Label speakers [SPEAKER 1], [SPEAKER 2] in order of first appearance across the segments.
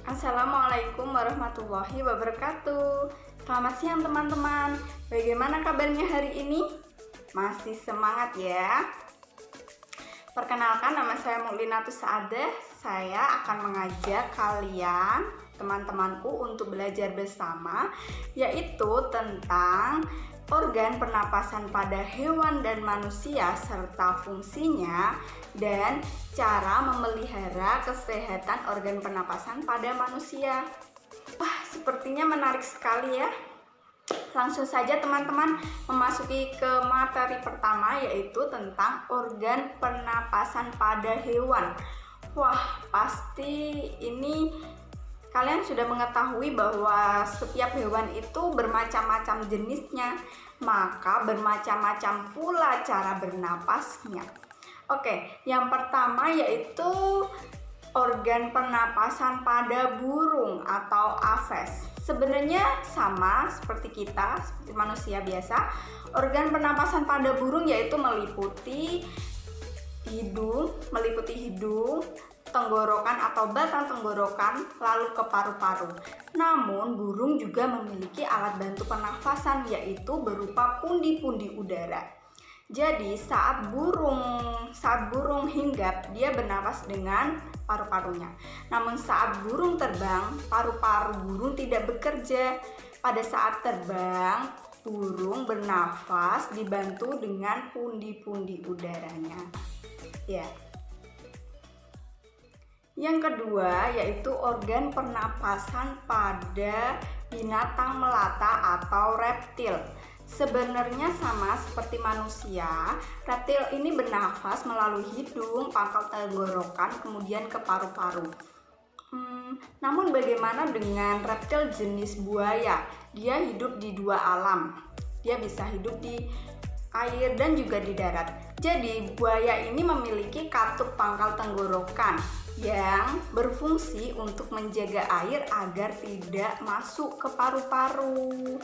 [SPEAKER 1] Assalamualaikum warahmatullahi wabarakatuh. Selamat siang teman-teman. Bagaimana kabarnya hari ini? Masih semangat ya? Perkenalkan, nama saya Mu'linatus Sa'adah. Saya akan mengajak kalian, teman-temanku, untuk belajar bersama, yaitu tentang organ pernapasan pada hewan dan manusia serta fungsinya dan cara memelihara kesehatan organ pernapasan pada manusia. Wah, sepertinya menarik sekali ya. Langsung saja teman-teman memasuki ke materi pertama, yaitu tentang organ pernapasan pada hewan. Wah, pasti ini kalian sudah mengetahui bahwa setiap hewan itu bermacam-macam jenisnya, maka bermacam-macam pula cara bernapasnya. Oke, yang pertama yaitu organ pernapasan pada burung atau aves. Sebenarnya sama seperti kita, seperti manusia biasa. Organ pernapasan pada burung yaitu meliputi hidung, tenggorokan atau batang tenggorokan, lalu ke paru-paru. Namun burung juga memiliki alat bantu pernafasan, yaitu berupa pundi-pundi udara. Jadi saat burung hinggap, dia bernapas dengan paru-parunya. Namun saat burung terbang, paru-paru burung tidak bekerja. Pada saat terbang, burung bernafas dibantu dengan pundi-pundi udaranya. Ya. Yang kedua yaitu organ pernapasan pada binatang melata atau reptil. Sebenarnya sama seperti manusia, reptil ini bernafas melalui hidung, pangkal tenggorokan, kemudian ke paru-paru. Namun bagaimana dengan reptil jenis buaya? Dia hidup di dua alam. Dia bisa hidup di air dan juga di darat. Jadi buaya ini memiliki katup pangkal tenggorokan yang berfungsi untuk menjaga air agar tidak masuk ke paru-paru.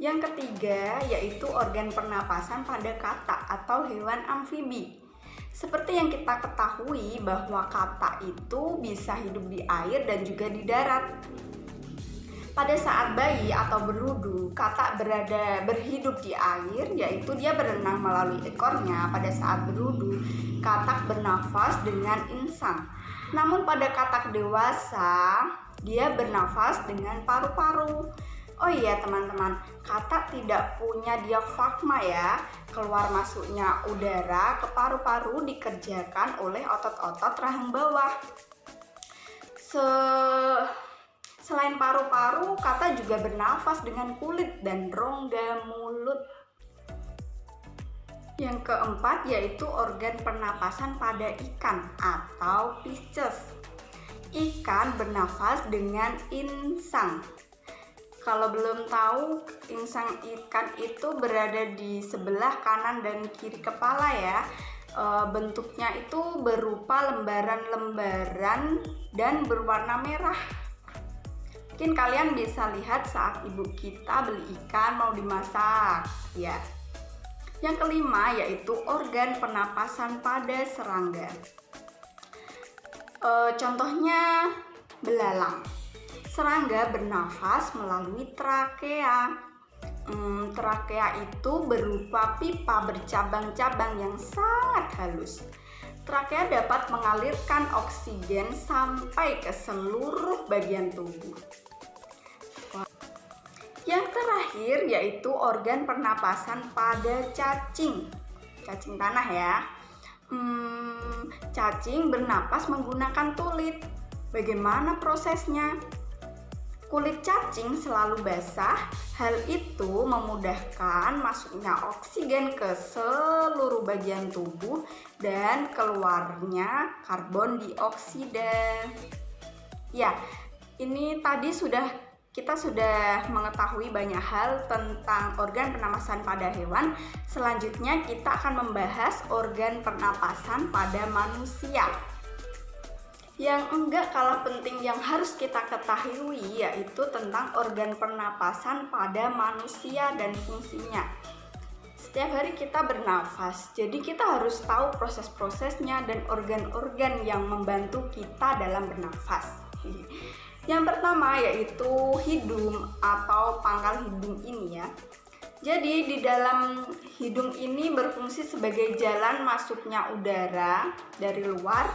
[SPEAKER 1] Yang ketiga yaitu organ pernapasan pada katak atau hewan amfibi. Seperti yang kita ketahui bahwa katak itu bisa hidup di air dan juga di darat. Pada saat bayi atau berudu, katak berhidup di air, yaitu dia berenang melalui ekornya. Pada saat berudu, katak bernafas dengan insang. Namun pada katak dewasa, dia bernafas dengan paru-paru. Oh iya teman-teman, katak tidak punya diafragma ya. Keluar masuknya udara ke paru-paru dikerjakan oleh otot-otot rahang bawah. Selain paru-paru, katak juga bernafas dengan kulit dan rongga mulut. Yang keempat yaitu organ pernapasan pada ikan atau Pisces. Ikan bernafas dengan insang. Kalau belum tahu, insang ikan itu berada di sebelah kanan dan kiri kepala ya. Bentuknya itu berupa lembaran-lembaran dan berwarna merah. Mungkin kalian bisa lihat saat ibu kita beli ikan mau dimasak ya. Yang kelima yaitu organ pernapasan pada serangga. Contohnya belalang. Serangga bernafas melalui trakea. Trakea itu berupa pipa bercabang-cabang yang sangat halus. Trakea dapat mengalirkan oksigen sampai ke seluruh bagian tubuh. Yang terakhir yaitu organ pernapasan pada cacing. Cacing tanah ya. Cacing bernapas menggunakan tulit. Bagaimana prosesnya? Kulit cacing selalu basah, hal itu memudahkan masuknya oksigen ke seluruh bagian tubuh dan keluarnya karbon dioksida. Ya, ini tadi kita sudah mengetahui banyak hal tentang organ pernapasan pada hewan. Selanjutnya kita akan membahas organ pernapasan pada manusia. Yang enggak kalah penting yang harus kita ketahui yaitu tentang organ pernapasan pada manusia dan fungsinya. Setiap hari kita bernafas, jadi kita harus tahu proses-prosesnya dan organ-organ yang membantu kita dalam bernafas. Yang pertama yaitu hidung atau pangkal hidung ini ya. Jadi di dalam hidung ini berfungsi sebagai jalan masuknya udara dari luar.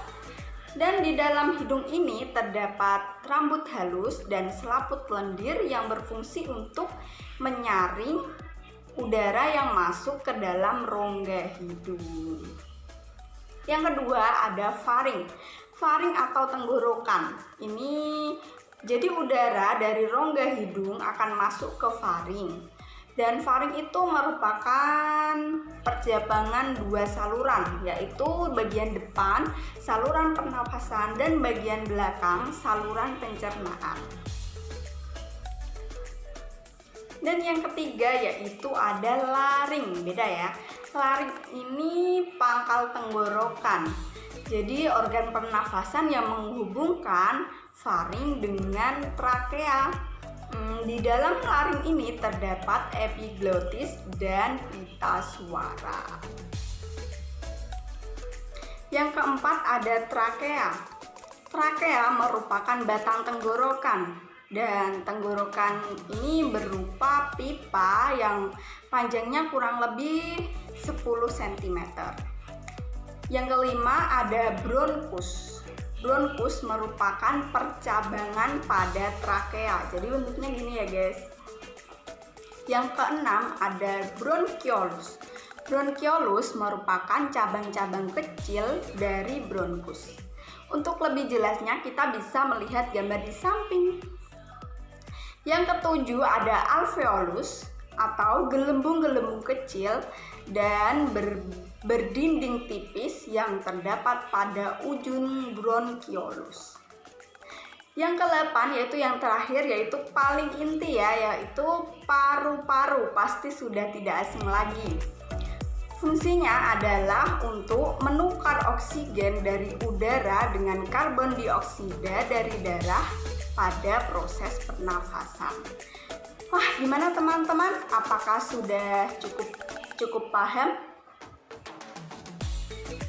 [SPEAKER 1] Dan di dalam hidung ini terdapat rambut halus dan selaput lendir yang berfungsi untuk menyaring udara yang masuk ke dalam rongga hidung. Yang kedua ada faring. Faring atau tenggorokan. Ini jadi udara dari rongga hidung akan masuk ke faring. Dan faring itu merupakan perjabangan dua saluran, yaitu bagian depan saluran pernapasan dan bagian belakang saluran pencernaan. Dan yang ketiga yaitu ada laring, beda ya. Laring ini pangkal tenggorokan. Jadi organ pernafasan yang menghubungkan faring dengan trakea. Di dalam laring ini terdapat epiglotis dan pita suara. Yang keempat ada trakea. Trakea merupakan batang tenggorokan dan tenggorokan ini berupa pipa yang panjangnya kurang lebih 10 cm. Yang kelima ada bronkus. Bronkus merupakan percabangan pada trakea. Jadi bentuknya gini ya guys. Yang keenam ada bronchiolus. Bronchiolus merupakan cabang-cabang kecil dari bronkus. Untuk lebih jelasnya kita bisa melihat gambar di samping. Yang ketujuh ada alveolus atau gelembung-gelembung kecil dan berdinding tipis yang terdapat pada ujung bronchiolus. Yang ke-8 yaitu yang terakhir yaitu paling inti ya, yaitu paru-paru. Pasti sudah tidak asing lagi. Fungsinya adalah untuk menukar oksigen dari udara dengan karbon dioksida dari darah pada proses pernafasan. Wah, gimana teman-teman? Apakah sudah cukup paham?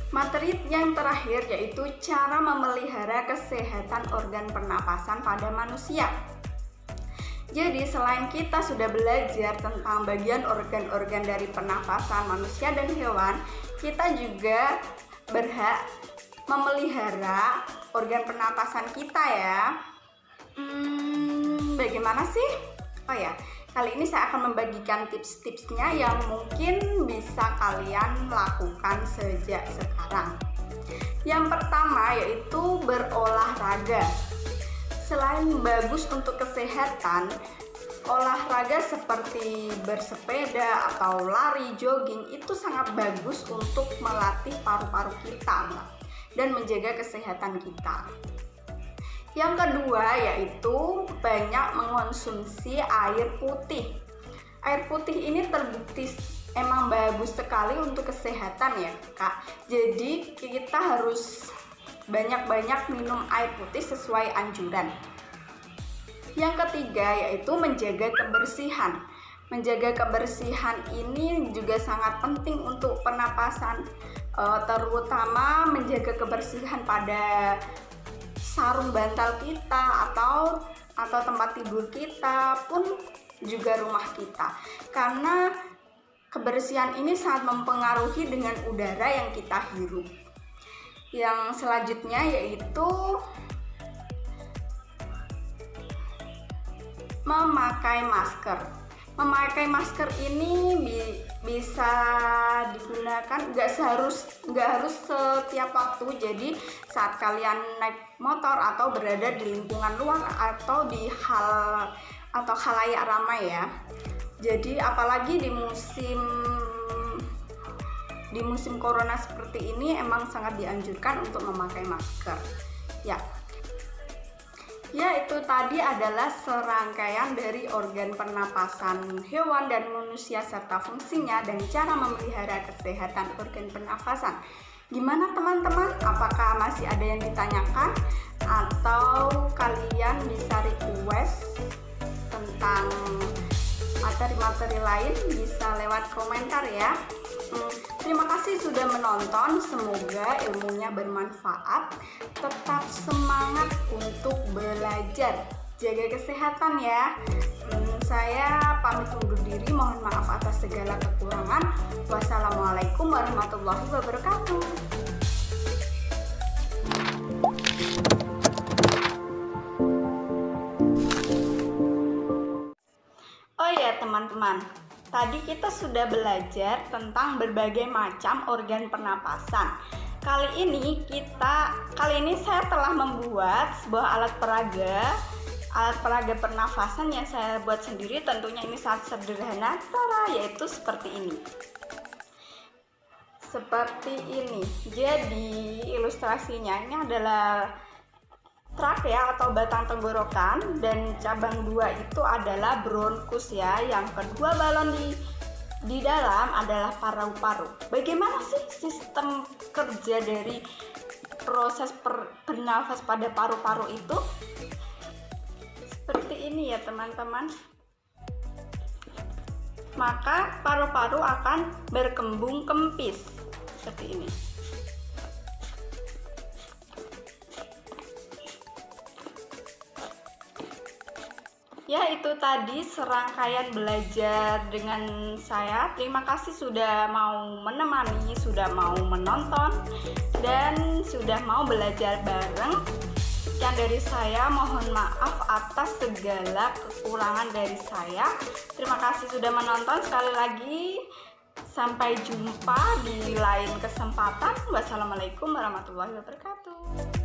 [SPEAKER 1] Materi yang terakhir yaitu cara memelihara kesehatan organ pernapasan pada manusia. Jadi selain kita sudah belajar tentang bagian organ-organ dari pernapasan manusia dan hewan, kita juga berhak memelihara organ pernapasan kita ya. Bagaimana sih? Oh ya, kali ini saya akan membagikan tips-tipsnya yang mungkin bisa kalian lakukan sejak sekarang. Yang pertama yaitu berolahraga. Selain bagus untuk kesehatan, olahraga seperti bersepeda atau lari, jogging itu sangat bagus untuk melatih paru-paru kita dan menjaga kesehatan kita. Yang kedua yaitu banyak mengonsumsi air putih. Air putih ini terbukti emang bagus sekali untuk kesehatan ya Kak. Jadi kita harus banyak-banyak minum air putih sesuai anjuran. Yang ketiga yaitu menjaga kebersihan. Menjaga kebersihan ini juga sangat penting untuk pernapasan, terutama menjaga kebersihan pada sarung bantal kita atau tempat tidur kita pun juga rumah kita, karena kebersihan ini sangat mempengaruhi dengan udara yang kita hirup. Yang selanjutnya yaitu memakai masker. Memakai masker ini bisa digunakan nggak harus setiap waktu. Jadi saat kalian naik motor atau berada di lingkungan luar atau di khalayak ramai ya. Jadi apalagi di musim corona seperti ini emang sangat dianjurkan untuk memakai masker. Ya, itu tadi adalah serangkaian dari organ pernapasan hewan dan manusia serta fungsinya dan cara memelihara kesehatan organ pernapasan. Gimana teman-teman? Apakah masih ada yang ditanyakan? Atau kalian bisa request tentang materi-materi lain bisa lewat komentar ya. Terima kasih sudah menonton, semoga ilmunya bermanfaat. Tetap semangat untuk belajar, jaga kesehatan ya. Saya pamit undur diri, mohon maaf atas segala kekurangan. Wassalamualaikum warahmatullahi wabarakatuh. Oh ya teman-teman, tadi kita sudah belajar tentang berbagai macam organ pernapasan. Kali ini saya telah membuat sebuah alat peraga pernafasan yang saya buat sendiri. Tentunya ini sangat sederhana, yaitu seperti ini. Jadi ilustrasinya ini adalah trakea atau batang tenggorokan, dan cabang 2 itu adalah bronkus ya. Yang kedua balon di dalam adalah paru-paru. Bagaimana sih sistem kerja dari proses bernafas pada paru-paru itu? Seperti ini ya teman-teman. Maka paru-paru akan berkembung kempis seperti ini. Ya, itu tadi serangkaian belajar dengan saya. Terima kasih sudah mau menemani, sudah mau menonton, dan sudah mau belajar bareng. Sekian dari saya, mohon maaf atas segala kekurangan dari saya. Terima kasih sudah menonton. Sekali lagi, sampai jumpa di lain kesempatan. Wassalamualaikum warahmatullahi wabarakatuh.